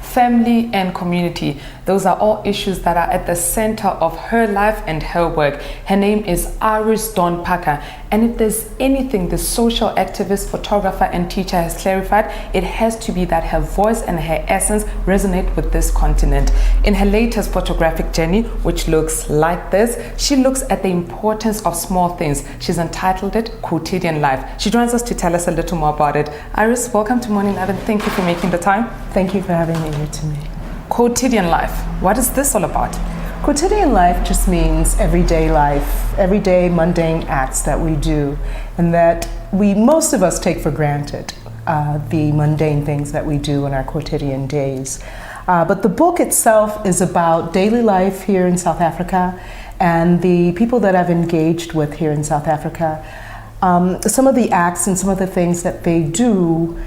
Family and community, those are all issues that are at the center of her life and her work. Her name is Iris Dawn Parker, and if there's anything the social activist, photographer and teacher has clarified, it has to be that her voice and her essence resonate with this continent. In her latest photographic journey, which looks like this, she looks at the importance of small things. She's entitled it Quotidian Life. She joins us to tell us a little more about it. Iris, welcome to Morning Live and thank you for making the time. Thank you for having me here to me. Quotidian life, what is this all about? Quotidian life just means everyday life, everyday mundane acts that we do and that most of us take for granted, the mundane things that we do in our quotidian days. But the book itself is about daily life here in South Africa and the people that I've engaged with here in South Africa. Some of the acts and some of the things that they do,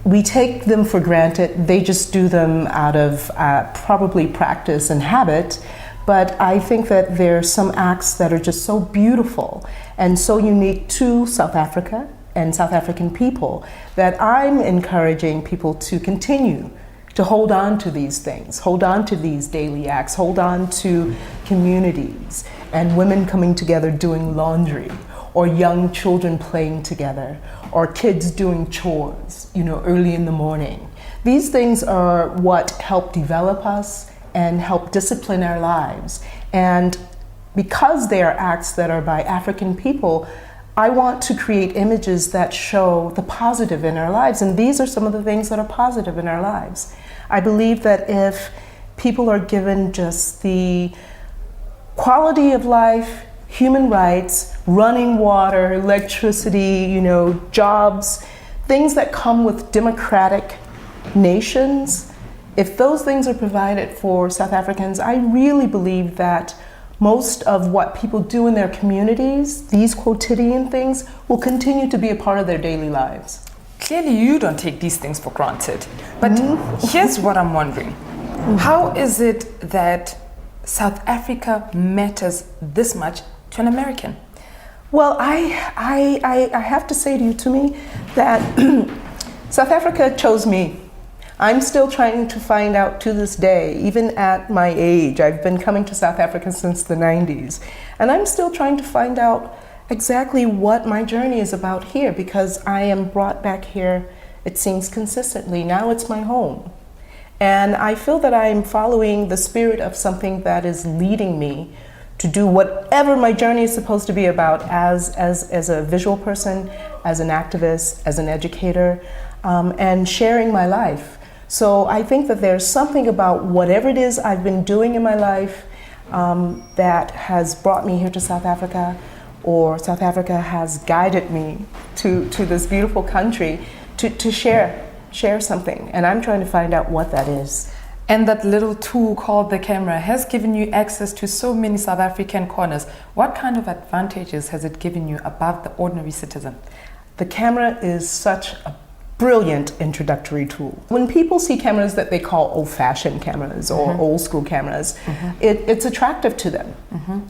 we take them for granted. They just do them out of probably practice and habit. But I think that there are some acts that are just so beautiful and so unique to South Africa and South African people that I'm encouraging people to continue to hold on to these things, hold on to these daily acts, hold on to communities and women coming together doing laundry, or young children playing together, or kids doing chores, early in the morning. These things are what help develop us and help discipline our lives. And because they are acts that are by African people, I want to create images that show the positive in our lives. And these are some of the things that are positive in our lives. I believe that if people are given just the quality of life, human rights, running water, electricity, jobs, things that come with democratic nations, if those things are provided for South Africans, I really believe that most of what people do in their communities, these quotidian things, will continue to be a part of their daily lives. Clearly you don't take these things for granted, but here's what I'm wondering. How is it that South Africa matters this much to an American? Well, I have to say to me that South Africa chose me. I'm still trying to find out to this day, even at my age. I've been coming to South Africa since the 90s, and I'm still trying to find out exactly what my journey is about here, because I am brought back here, it seems, consistently. Now it's my home. And I feel that I am following the spirit of something that is leading me to do whatever my journey is supposed to be about as a visual person, as an activist, as an educator, and sharing my life. So I think that there's something about whatever it is I've been doing in my life that has brought me here to South Africa, or South Africa has guided me to this beautiful country to share something. And I'm trying to find out what that is. And that little tool called the camera has given you access to so many South African corners. What kind of advantages has it given you above the ordinary citizen? The camera is such a brilliant introductory tool. When people see cameras that they call old-fashioned cameras or old-school cameras, it's attractive to them.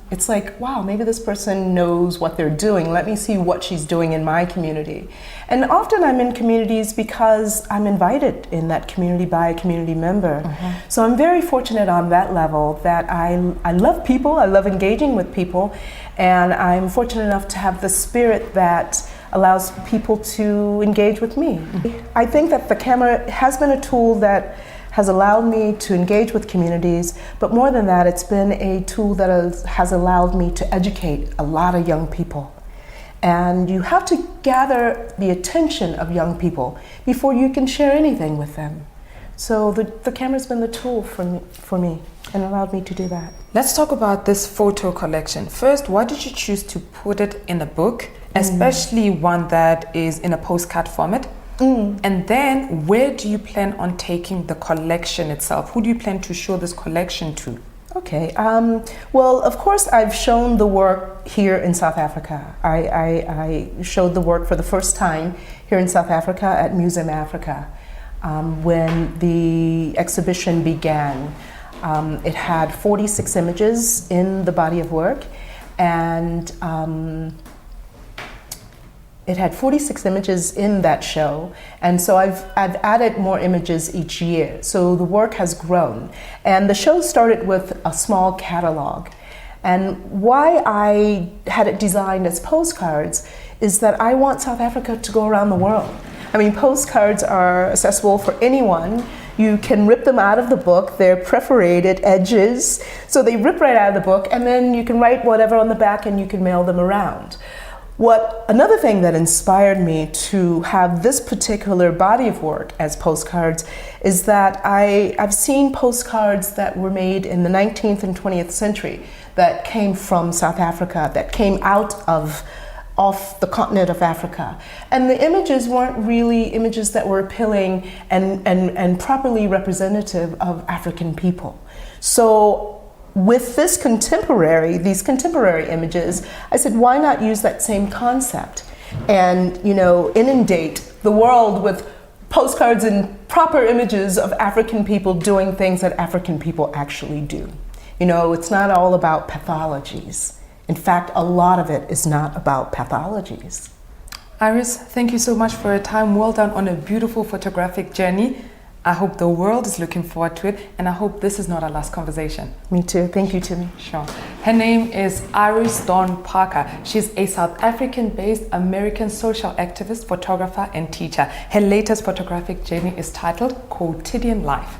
It's like, wow, maybe this person knows what they're doing. Let me see what she's doing in my community. And often I'm in communities because I'm invited in that community by a community member. So I'm very fortunate on that level that I love people, I love engaging with people, and I'm fortunate enough to have the spirit that allows people to engage with me. I think that the camera has been a tool that has allowed me to engage with communities, but more than that, it's been a tool that has allowed me to educate a lot of young people. And you have to gather the attention of young people before you can share anything with them. So the camera's been the tool for me and allowed me to do that. Let's talk about this photo collection. First, why did you choose to put it in a book, especially one that is in a postcard format? And then where do you plan on taking the collection itself? Who do you plan to show this collection to? Okay, well, of course, I've shown the work here in South Africa. I showed the work for the first time here in South Africa at Museum Africa when the exhibition began. It had 46 images in the body of work, and It had 46 images in that show, and so I've added more images each year. So the work has grown. And the show started with a small catalog. And why I had it designed as postcards is that I want South Africa to go around the world. I mean, postcards are accessible for anyone. You can rip them out of the book. They're perforated edges, so they rip right out of the book, and then you can write whatever on the back and you can mail them around. Another thing that inspired me to have this particular body of work as postcards is that I've seen postcards that were made in the 19th and 20th century that came from South Africa, that came out of off the continent of Africa. And the images weren't really images that were appealing and properly representative of African people. So with these contemporary images, I said, why not use that same concept and, inundate the world with postcards and proper images of African people doing things that African people actually do. It's not all about pathologies. In fact, a lot of it is not about pathologies. Iris, thank you so much for your time. Well done on a beautiful photographic journey. I hope the world is looking forward to it, and I hope this is not our last conversation. Me too. Thank you, Timmy. Sure. Her name is Iris Dawn Parker. She's a South African-based American social activist, photographer, and teacher. Her latest photographic journey is titled Quotidian Life.